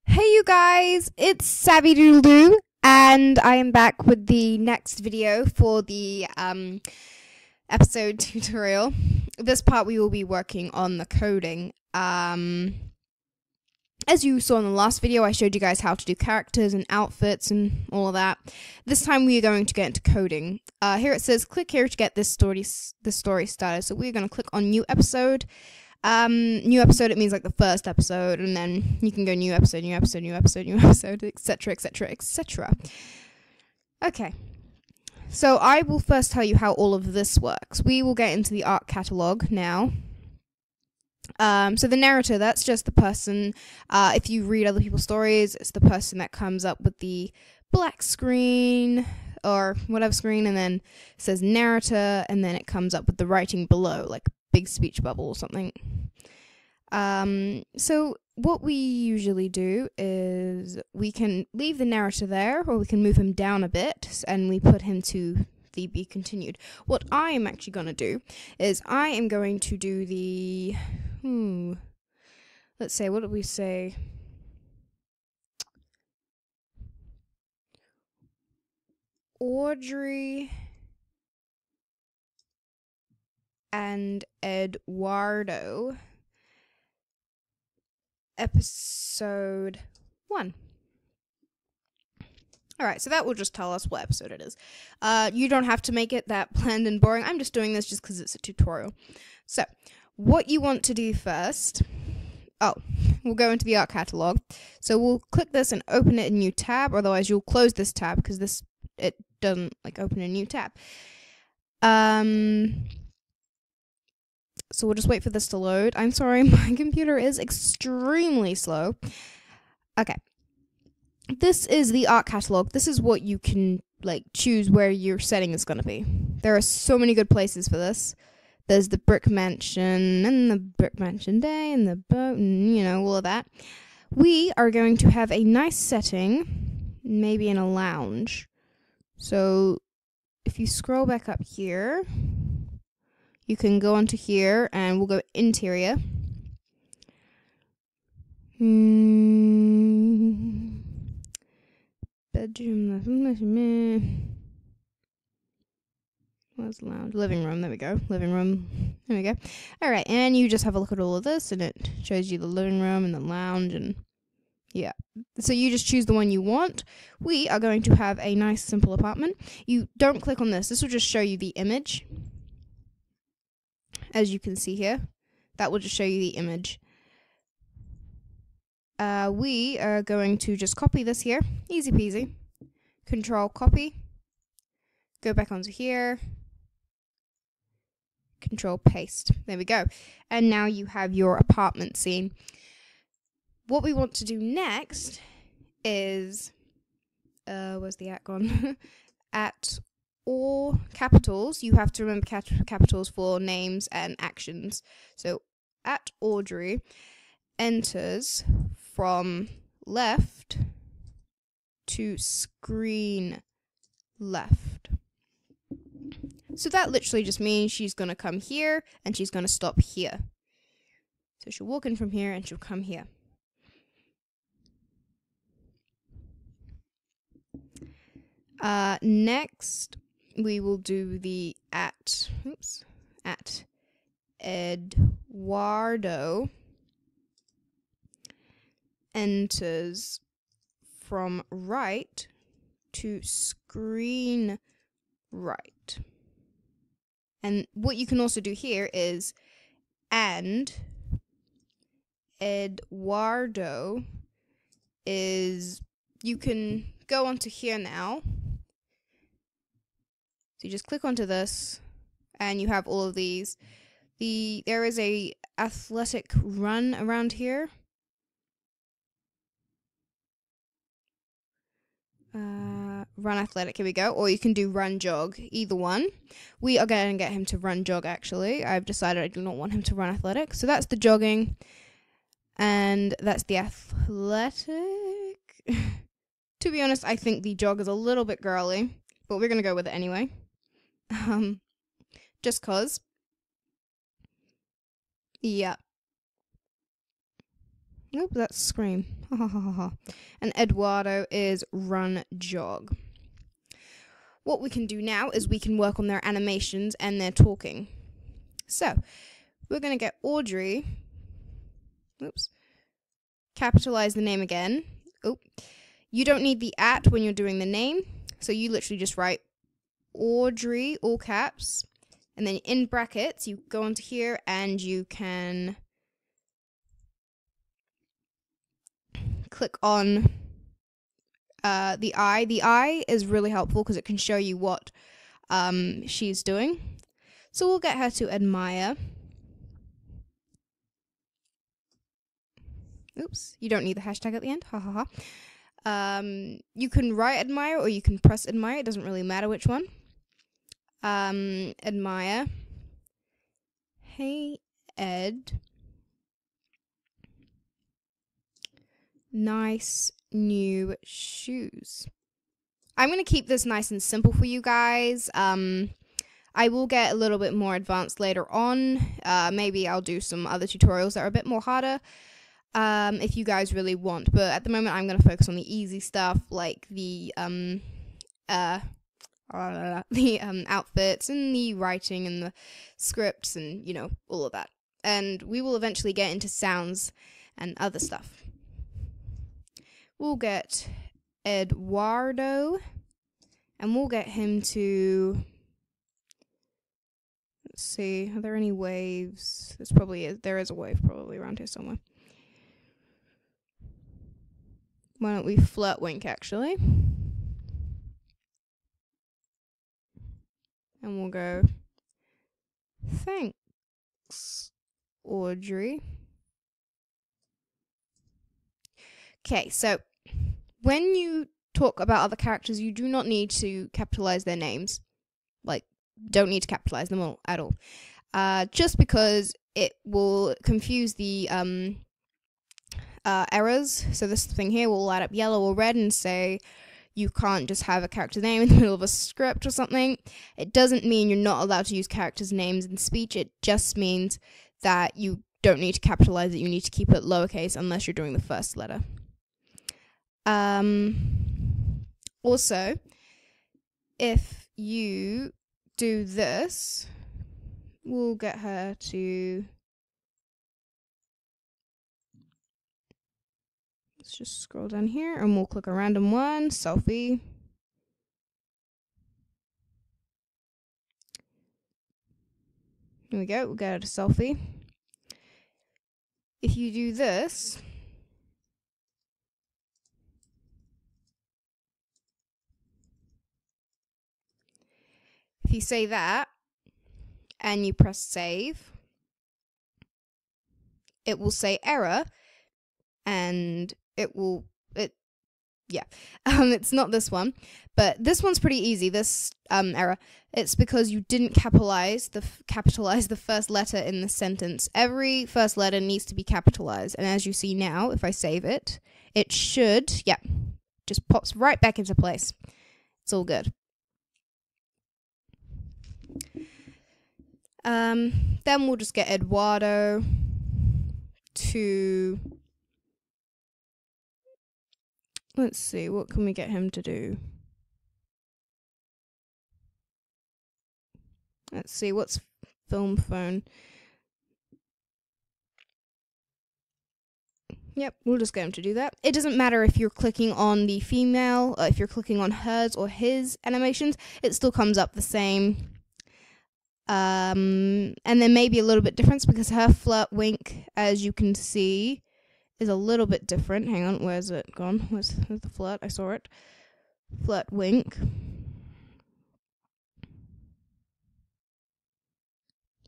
Hey you guys, it's Savvy Doodle Doo, and I am back with the next video for the episode tutorial. This part we will be working on the coding. As you saw in the last video, I showed you guys how to do characters and outfits and all of that. This time we are going to get into coding. Here it says click here to get this story started. So we're going to click on new episode. New episode, it means like the first episode, and then you can go new episode, new episode, new episode, new episode, etc, etc, etc. Okay, so I will first tell you how all of this works. We will get into the art catalog now. So the narrator, that's just the person, if you read other people's stories, it's the person that comes up with the black screen or whatever screen, and then it says narrator, and then it comes up with the writing below, like big speech bubble or something. So what we usually do is we can leave the narrator there, or we can move him down a bit and we put him to the be continued. What I am actually going to do is I am going to do the let's say, what did we say? Audrey and Eduardo, episode 1. Alright, so that will just tell us what episode it is. You don't have to make it that bland and boring. I'm just doing this just because it's a tutorial. So, what you want to do first... we'll go into the art catalog. So we'll click this and open it in a new tab, otherwise you'll close this tab because it doesn't like open a new tab. So we'll just wait for this to load. I'm sorry, my computer is extremely slow. Okay. This is the art catalog. This is what you can like choose where your setting is going to be. There are so many good places for this. There's the brick mansion and the brick mansion day and the boat and, you know, all of that. We are going to have a nice setting, maybe in a lounge. So if you scroll back up here, you can go onto here and we'll go interior. Bedroom. Where's lounge? Living room. There we go. Living room. There we go. Alright, and you just have a look at all of this and it shows you the living room and the lounge and yeah. So you just choose the one you want. We are going to have a nice simple apartment. You don't click on this. This will just show you the image. As you can see here. That will just show you the image. We are going to just copy this here. Easy peasy. Control copy. Go back onto here. Control paste. There we go. And now you have your apartment scene. What we want to do next is, where's the at gone? At all capitals, you have to remember capitals for names and actions. So, at Audrey enters from left to screen left. So that literally just means she's going to come here and she's going to stop here. So she'll walk in from here and she'll come here. Next, we will do the at Eduardo enters from right to screen right. And what you can also do here is and Eduardo is, you can go onto here now. So you just click onto this and you have all of these. There is a athletic run around here. Run athletic, here we go. Or you can do run jog, either one. We are going to get him to run jog actually. I've decided I do not want him to run athletic. So that's the jogging. And that's the athletic. To be honest, I think the jog is a little bit girly. But we're going to go with it anyway. Just cause. Yeah. Nope, that's scream. Ha ha ha ha ha. And Eduardo is run jog. What we can do now is we can work on their animations and their talking. So, we're going to get Audrey. Oops. Capitalize the name again. Oh. You don't need the @ when you're doing the name. So you literally just write Audrey, all caps. And then in brackets, you go onto here and you can click on the eye. The eye is really helpful because it can show you what she's doing. So we'll get her to admire. Oops, you don't need the hashtag at the end. Ha ha ha. You can write admire or you can press admire. It doesn't really matter which one. Admire. Hey, Ed. Nice new shoes. I'm going to keep this nice and simple for you guys. I will get a little bit more advanced later on. Maybe I'll do some other tutorials that are a bit more harder if you guys really want. But at the moment, I'm going to focus on the easy stuff like the outfits and the writing and the scripts and, you know, all of that. And we will eventually get into sounds and other stuff. We'll get Eduardo, and we'll get him to, let's see, are there any waves? There is a wave probably around here somewhere. Why don't we flirt wink, actually? And we'll go, thanks, Audrey. Okay, so when you talk about other characters, you do not need to capitalize their names. Like, don't need to capitalize them all, at all. Just because it will confuse the errors. So this thing here will light up yellow or red and say you can't just have a character's name in the middle of a script or something. It doesn't mean you're not allowed to use characters' names in speech. It just means that you don't need to capitalize it. You need to keep it lowercase unless you're doing the first letter. Also, if you do this, we'll get her to, let's just scroll down here and we'll click a random one, selfie. Here we go, we'll get her to selfie. If you do this, if you say that and you press save, it will say error, and it's not this one, but this one's pretty easy, this error. It's because you didn't capitalize the first letter in the sentence. Every first letter needs to be capitalized, and as you see now, if I save it, it should, just pops right back into place. It's all good. Then we'll just get Eduardo to, let's see, what can we get him to do? Let's see, what's film phone? Yep, we'll just get him to do that. It doesn't matter if you're clicking on the female, if you're clicking on hers or his animations, it still comes up the same. And there may be a little bit difference because her flirt wink, as you can see, is a little bit different. Hang on, where's it gone? Where's the flirt? I saw it. Flirt wink.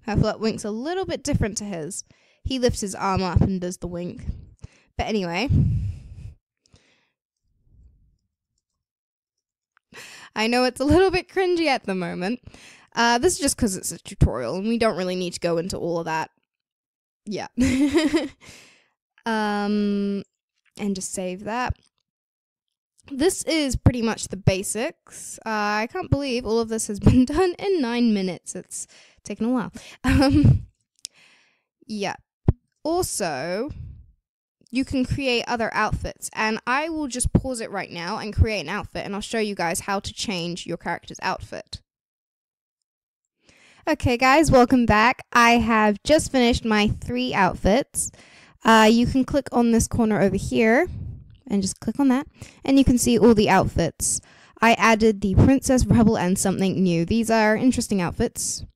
Her flirt wink's a little bit different to his. He lifts his arm up and does the wink. But anyway, I know it's a little bit cringy at the moment. This is just because it's a tutorial and we don't really need to go into all of that. Yeah. And just save that. This is pretty much the basics. I can't believe all of this has been done in 9 minutes. It's taken a while. Yeah. Also, you can create other outfits. And I will just pause it right now and create an outfit, and I'll show you guys how to change your character's outfit. Okay guys, welcome back. I have just finished my 3 outfits. You can click on this corner over here and just click on that, and you can see all the outfits. I added the Princess, Rebel, and something new. These are interesting outfits.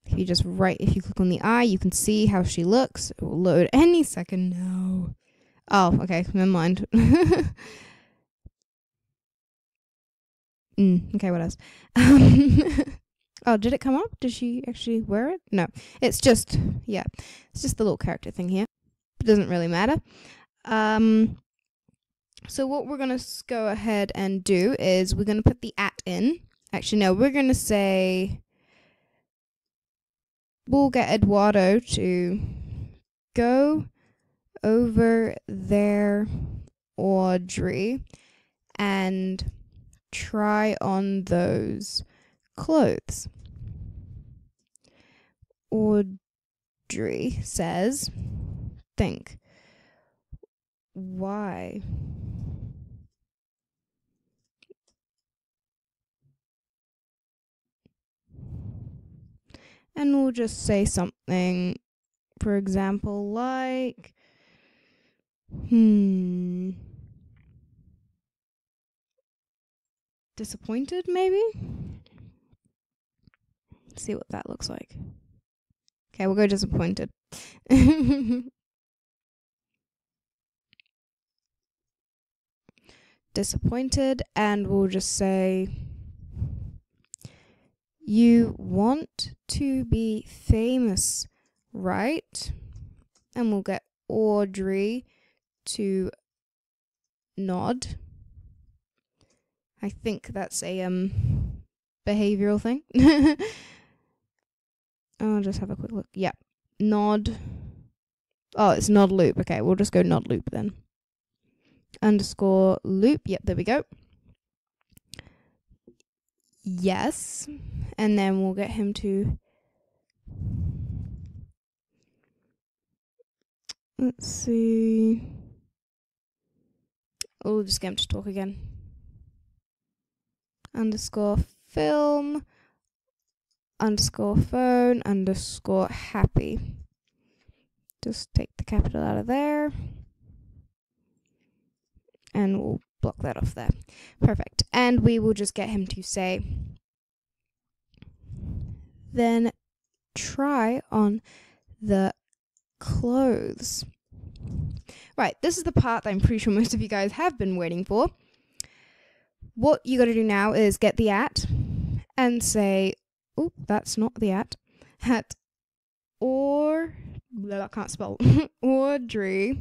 If you click on the eye, you can see how she looks. It will load any second now. Oh, okay, never mind. Okay, what else? Oh, did it come up? Did she actually wear it? No, it's just the little character thing here. It doesn't really matter. So what we're going to go ahead and do is we're going to put the @ in. Actually, no, we're going to say, we'll get Eduardo to go over there, Audrey, and try on those clothes. Audrey says, think. Why? And we'll just say something, for example, like, disappointed, maybe? Let's see what that looks like. Okay, we'll go disappointed. Disappointed, and we'll just say, you want to be famous, right? And we'll get Audrey to nod. I think that's a behavioral thing. I'll just have a quick look. Yeah, nod. Oh, it's nod loop. Okay, we'll just go nod loop then. Underscore loop. Yep, there we go. Yes. And then we'll get him to, let's see. We'll just get him to talk again. Underscore film. Underscore phone. Underscore happy. Just take the capital out of there. And we'll block that off there. Perfect. And we will just get him to say, then try on the clothes. Right, this is the part that I'm pretty sure most of you guys have been waiting for. What you got to do now is get the @ and say, oh, that's not the @ or, I can't spell, Audrey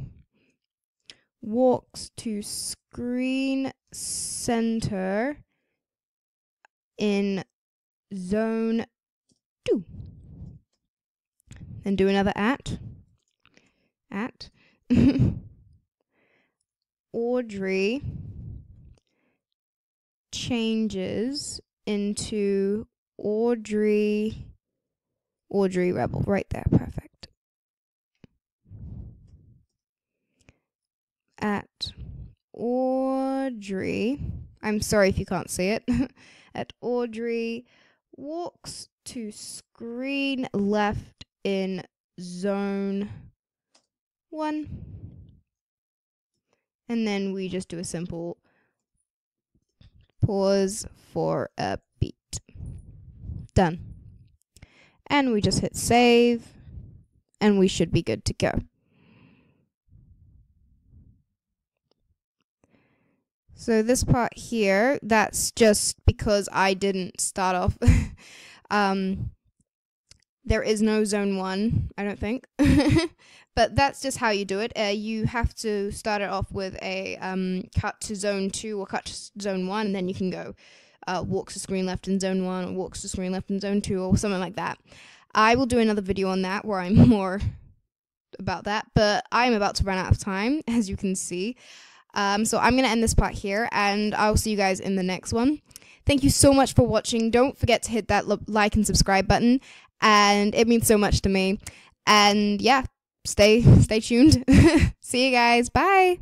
walks to screen center in zone 2. And do another @ Audrey changes into Audrey Rebel. Right there, perfect. At Audrey, I'm sorry if you can't see it, at Audrey walks to screen left in zone 1. And then we just do a simple pause for a beat. Done. And we just hit save, and we should be good to go. So this part here, that's just because I didn't start off. There is no zone 1, I don't think. But that's just how you do it. You have to start it off with a cut to zone 2 or cut to zone 1, and then you can go walks to screen left in zone 1 or walks to screen left in zone 2 or something like that. I will do another video on that where I'm more about that, but I'm about to run out of time, as you can see. So I'm going to end this part here, and I'll see you guys in the next one. Thank you so much for watching. Don't forget to hit that like and subscribe button, and it means so much to me. And yeah, stay tuned. See you guys. Bye.